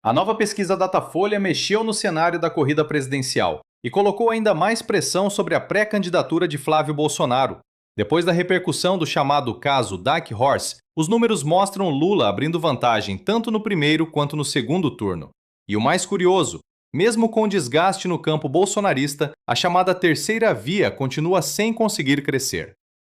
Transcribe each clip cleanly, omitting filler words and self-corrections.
A nova pesquisa Datafolha mexeu no cenário da corrida presidencial e colocou ainda mais pressão sobre a pré-candidatura de Flávio Bolsonaro. Depois da repercussão do chamado caso Dark Horse, os números mostram Lula abrindo vantagem tanto no primeiro quanto no segundo turno. E o mais curioso, mesmo com desgaste no campo bolsonarista, a chamada terceira via continua sem conseguir crescer.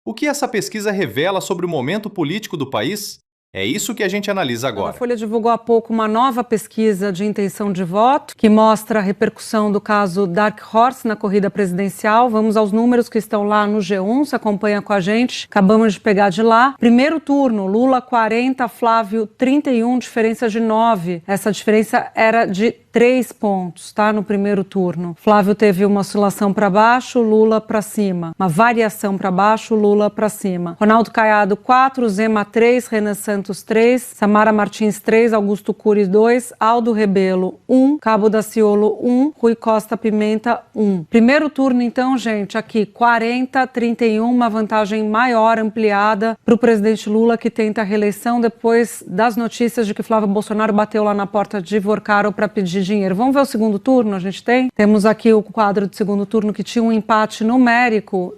O que essa pesquisa revela sobre o momento político do país? É isso que a gente analisa agora. A Folha divulgou há pouco uma nova pesquisa de intenção de voto que mostra a repercussão do caso Dark Horse na corrida presidencial. Vamos aos números que estão lá no G1, se acompanha com a gente. Acabamos de pegar de lá. Primeiro turno, Lula 40, Flávio 31, diferença de 9. Essa diferença era de 3 pontos, tá? No primeiro turno. Flávio teve uma oscilação para baixo, Lula para cima. Uma variação para baixo, Lula para cima. Ronaldo Caiado 4, Zema 3, Renan Santos 3, Samara Martins 3, Augusto Cury 2, Aldo Rebelo 1, Cabo Daciolo 1, Rui Costa Pimenta 1. Primeiro turno, então, gente, aqui 40-31, uma vantagem maior, ampliada para o presidente Lula, que tenta a reeleição depois das notícias de que Flávio Bolsonaro bateu lá na porta de Vorcaro para pedir dinheiro. Vamos ver o segundo turno, a gente tem? Temos aqui o quadro de segundo turno que tinha um empate numérico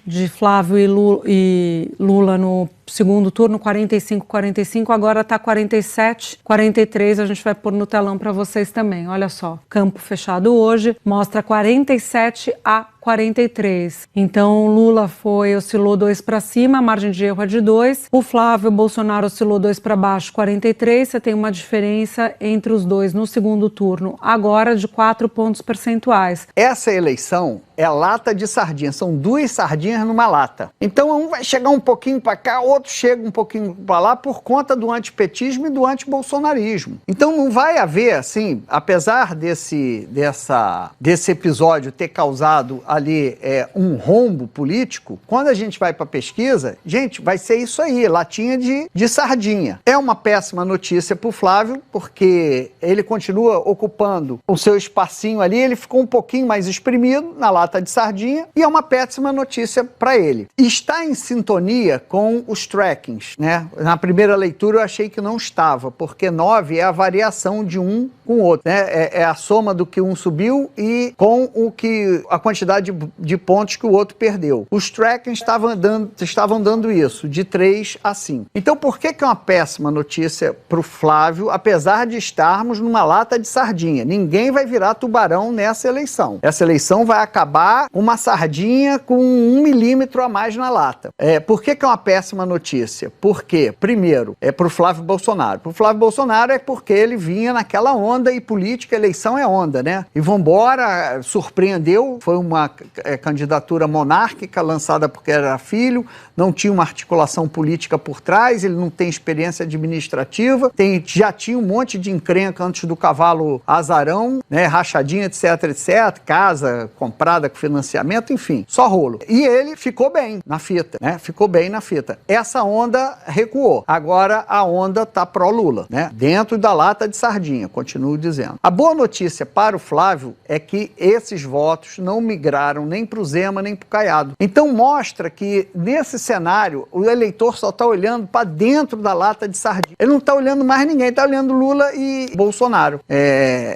de Flávio e Lula no segundo turno, 45-45, agora está 47-43, a gente vai pôr no telão para vocês também, olha só, campo fechado hoje, mostra 47-43, então Lula oscilou 2 para cima, a margem de erro é de 2, o Flávio Bolsonaro oscilou 2 para baixo, 43, você tem uma diferença entre os dois no segundo turno, agora de 4 pontos percentuais. Essa eleição é lata de sardinha, são 2 sardinhas numa lata. Então um vai chegar um pouquinho para cá, outro chega um pouquinho para lá por conta do antipetismo e do antibolsonarismo. Então não vai haver, assim, apesar desse episódio ter causado ali um rombo político, quando a gente vai para a pesquisa, gente, vai ser isso aí, latinha de sardinha. É uma péssima notícia para o Flávio, porque ele continua ocupando o seu espacinho ali, ele ficou um pouquinho mais espremido na lata de sardinha, e é uma péssima notícia para ele. Está em sintonia com os trackings, né? Na primeira leitura eu achei que não estava, porque 9 é a variação de um com o outro, né? É a soma do que um subiu e com a quantidade de pontos que o outro perdeu. Os trackings estavam dando isso, de 3 a 5. Então por que é uma péssima notícia para o Flávio, apesar de estarmos numa lata de sardinha? Ninguém vai virar tubarão nessa eleição. Essa eleição vai acabar uma sardinha com 1 milímetro a mais na lata. Por que é uma péssima notícia? Porque, primeiro, é para o Flávio Bolsonaro. Para o Flávio Bolsonaro é porque ele vinha naquela onda, e política, eleição é onda, né? E vambora, surpreendeu, foi uma candidatura monárquica lançada porque era filho, não tinha uma articulação política por trás, ele não tem experiência administrativa, já tinha um monte de encrenca antes do cavalo azarão, né? Rachadinha, etc, etc, casa comprada com financiamento, enfim, só rolo. E ele ficou bem na fita, né? Ficou bem na fita. Essa onda recuou. Agora a onda tá pró-Lula, né? Dentro da lata de sardinha, continuo dizendo. A boa notícia para o Flávio é que esses votos não migraram nem pro Zema, nem pro Caiado. Então mostra que nesse cenário o eleitor só tá olhando para dentro da lata de sardinha. Ele não tá olhando mais ninguém, tá olhando Lula e Bolsonaro.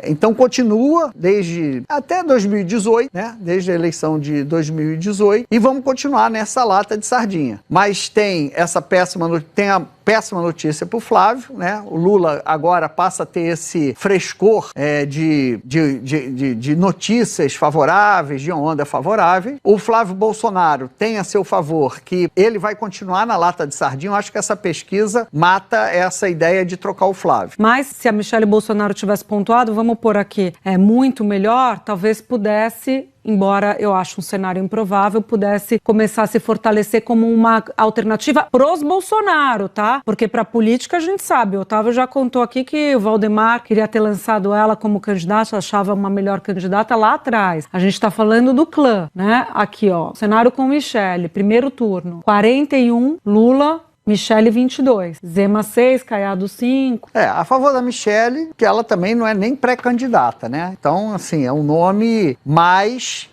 Então continua desde até 2018, né? Desde a eleição de 2018, e vamos continuar nessa lata de sardinha. Mas tem a péssima notícia para o Flávio, né? O Lula agora passa a ter esse frescor de notícias favoráveis, de onda favorável. O Flávio Bolsonaro tem a seu favor que ele vai continuar na lata de sardinha. Eu acho que essa pesquisa mata essa ideia de trocar o Flávio. Mas se a Michelle Bolsonaro tivesse pontuado, vamos pôr aqui, muito melhor, talvez pudesse, embora eu acho um cenário improvável, pudesse começar a se fortalecer como uma alternativa pros Bolsonaro, tá? Porque pra política a gente sabe, o Otávio já contou aqui que o Valdemar queria ter lançado ela como candidata, achava uma melhor candidata lá atrás. A gente tá falando do clã, né? Aqui, ó, cenário com Michelle, primeiro turno, 41, Lula, Michele 22, Zema 6, Caiado 5. A favor da Michele, que ela também não é nem pré-candidata, né? Então, assim, é um nome mais...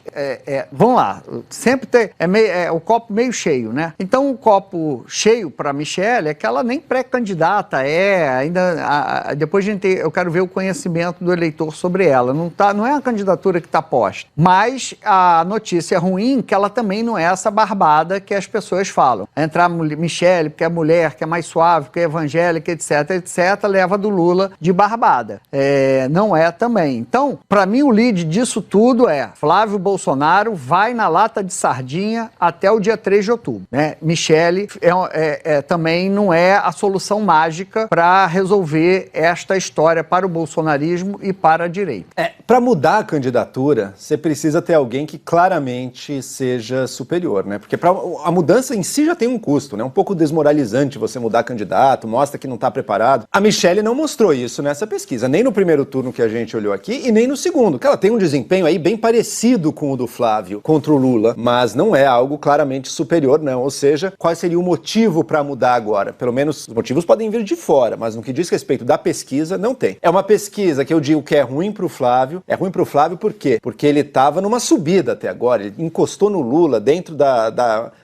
vamos lá, sempre tem... o copo meio cheio, né? Então, o copo cheio para Michele é que ela nem pré-candidata ainda... depois eu quero ver o conhecimento do eleitor sobre ela. Não é uma candidatura que está posta. Mas a notícia ruim é que ela também não é essa barbada que as pessoas falam. Entrar Michele, porque é mulher, que é mais suave, que é evangélica, etc, leva do Lula de barbada. Não é também. Então, para mim, o lead disso tudo é Flávio Bolsonaro vai na lata de sardinha até o dia 3 de outubro. Né? Michele também não é a solução mágica para resolver esta história para o bolsonarismo e para a direita. Para mudar a candidatura, você precisa ter alguém que claramente seja superior, né? Porque a mudança em si já tem um custo, né? Um pouco desmoralizante você mudar candidato, mostra que não está preparado. A Michele não mostrou isso nessa pesquisa, nem no primeiro turno que a gente olhou aqui e nem no segundo, que ela tem um desempenho aí bem parecido com o do Flávio contra o Lula, mas não é algo claramente superior, não. Ou seja, qual seria o motivo para mudar agora? Pelo menos os motivos podem vir de fora, mas no que diz respeito da pesquisa, não tem. É uma pesquisa que eu digo que é ruim para o Flávio. É ruim para o Flávio por quê? Porque ele estava numa subida até agora, ele encostou no Lula dentro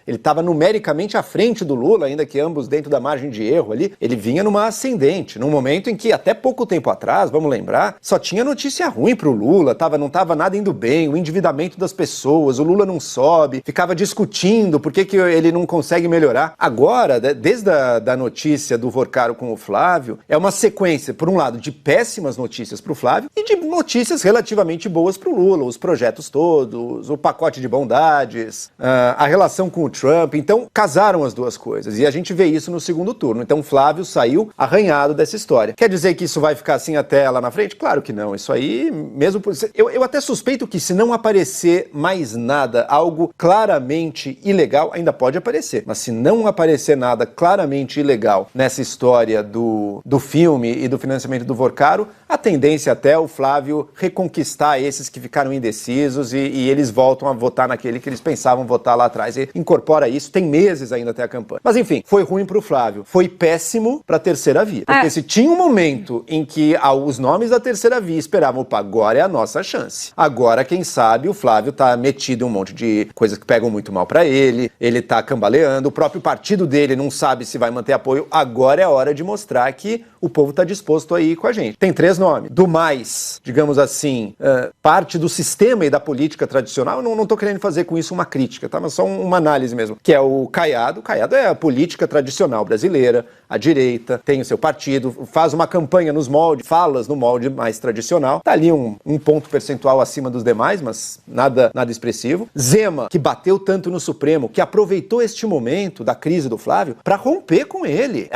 ele estava numericamente à frente do Lula, ainda que ambos dentro da margem de erro ali, ele vinha numa ascendente, num momento em que até pouco tempo atrás, vamos lembrar, só tinha notícia ruim pro Lula, não estava nada indo bem, o endividamento das pessoas, o Lula não sobe, ficava discutindo por que ele não consegue melhorar. Agora, desde a notícia do Vorcaro com o Flávio, é uma sequência, por um lado, de péssimas notícias pro Flávio e de notícias relativamente boas pro Lula, os projetos todos, o pacote de bondades, a relação com o Trump. Então, casaram as duas coisas. E a gente vê isso no segundo turno. Então, Flávio saiu arranhado dessa história. Quer dizer que isso vai ficar assim até lá na frente? Claro que não. Isso aí, mesmo por... Eu até suspeito que se não aparecer mais nada, algo claramente ilegal, ainda pode aparecer. Mas se não aparecer nada claramente ilegal nessa história do filme e do financiamento do Vorcaro, a tendência até é o Flávio reconquistar esses que ficaram indecisos e eles voltam a votar naquele que eles pensavam votar lá atrás. E incorpora isso, tem meses ainda até a campanha. Mas enfim, foi ruim pro Flávio. Foi péssimo pra terceira via. Porque se tinha um momento em que os nomes da terceira via esperavam, opa, agora é a nossa chance. Agora, quem sabe, o Flávio tá metido em um monte de coisas que pegam muito mal pra ele tá cambaleando, o próprio partido dele não sabe se vai manter apoio. Agora é a hora de mostrar que o povo tá disposto a ir com a gente. Tem 3 nomes. Do mais, digamos assim, parte do sistema e da política tradicional, eu não tô querendo fazer com isso uma crítica, tá? Mas só uma análise mesmo, que é o Caiado. O Caiado é a política tradicional brasileira, a direita, tem o seu partido, faz uma campanha nos moldes, falas no molde mais tradicional, tá ali um ponto percentual acima dos demais, mas nada expressivo. Zema, que bateu tanto no Supremo, que aproveitou este momento da crise do Flávio para romper com ele.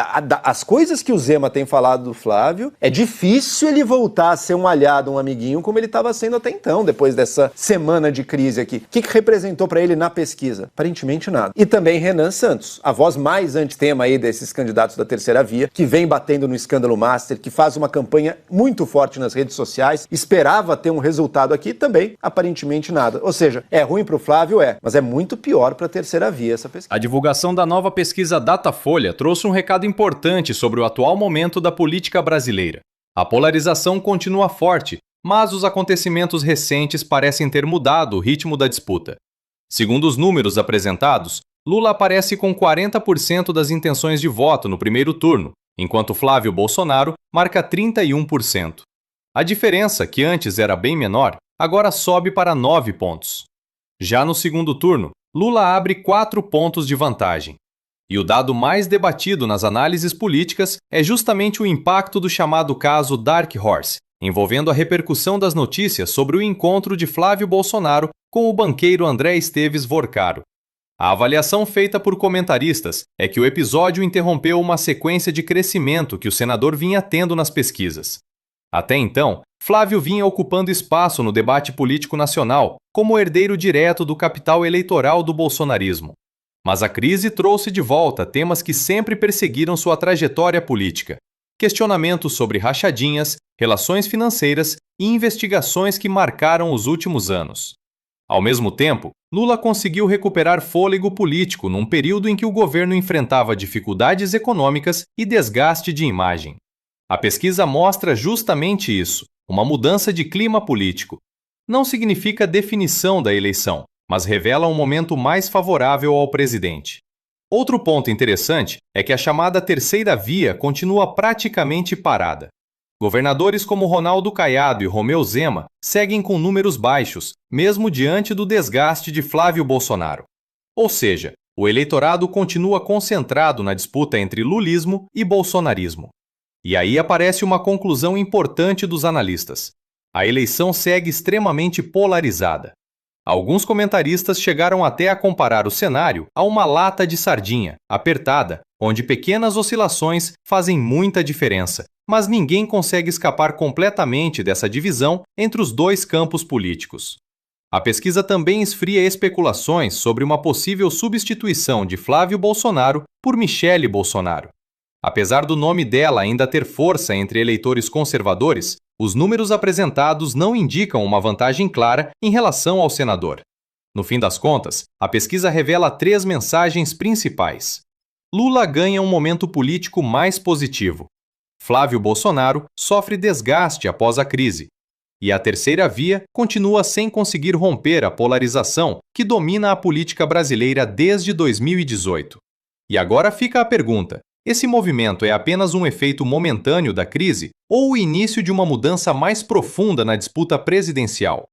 As coisas que o Zema tem falado do Flávio, é difícil ele voltar a ser um aliado, um amiguinho, como ele estava sendo até então, depois dessa semana de crise aqui. O que representou para ele na pesquisa? Aparentemente nada. E também Renan Santos, a voz mais antitema aí desses candidatos da terceira via, que vem batendo no escândalo master, que faz uma campanha muito forte nas redes sociais, esperava ter um resultado aqui, também aparentemente nada. Ou seja, é ruim pro Flávio, mas é muito pior pra terceira via essa pesquisa. A divulgação da nova pesquisa Datafolha trouxe um recado importante sobre o atual momento da política brasileira. A polarização continua forte, mas os acontecimentos recentes parecem ter mudado o ritmo da disputa. Segundo os números apresentados, Lula aparece com 40% das intenções de voto no primeiro turno, enquanto Flávio Bolsonaro marca 31%. A diferença, que antes era bem menor, agora sobe para 9 pontos. Já no segundo turno, Lula abre 4 pontos de vantagem. E o dado mais debatido nas análises políticas é justamente o impacto do chamado caso Dark Horse, envolvendo a repercussão das notícias sobre o encontro de Flávio Bolsonaro com o banqueiro André Esteves Vorcaro. A avaliação feita por comentaristas é que o episódio interrompeu uma sequência de crescimento que o senador vinha tendo nas pesquisas. Até então, Flávio vinha ocupando espaço no debate político nacional como herdeiro direto do capital eleitoral do bolsonarismo. Mas a crise trouxe de volta temas que sempre perseguiram sua trajetória política: questionamentos sobre rachadinhas, relações financeiras e investigações que marcaram os últimos anos. Ao mesmo tempo, Lula conseguiu recuperar fôlego político num período em que o governo enfrentava dificuldades econômicas e desgaste de imagem. A pesquisa mostra justamente isso, uma mudança de clima político. Não significa definição da eleição, mas revela um momento mais favorável ao presidente. Outro ponto interessante é que a chamada terceira via continua praticamente parada. Governadores como Ronaldo Caiado e Romeu Zema seguem com números baixos, mesmo diante do desgaste de Flávio Bolsonaro. Ou seja, o eleitorado continua concentrado na disputa entre lulismo e bolsonarismo. E aí aparece uma conclusão importante dos analistas. A eleição segue extremamente polarizada. Alguns comentaristas chegaram até a comparar o cenário a uma lata de sardinha, apertada, onde pequenas oscilações fazem muita diferença, mas ninguém consegue escapar completamente dessa divisão entre os dois campos políticos. A pesquisa também esfria especulações sobre uma possível substituição de Flávio Bolsonaro por Michele Bolsonaro. Apesar do nome dela ainda ter força entre eleitores conservadores, os números apresentados não indicam uma vantagem clara em relação ao senador. No fim das contas, a pesquisa revela 3 mensagens principais. Lula ganha um momento político mais positivo. Flávio Bolsonaro sofre desgaste após a crise. E a terceira via continua sem conseguir romper a polarização que domina a política brasileira desde 2018. E agora fica a pergunta: esse movimento é apenas um efeito momentâneo da crise ou o início de uma mudança mais profunda na disputa presidencial?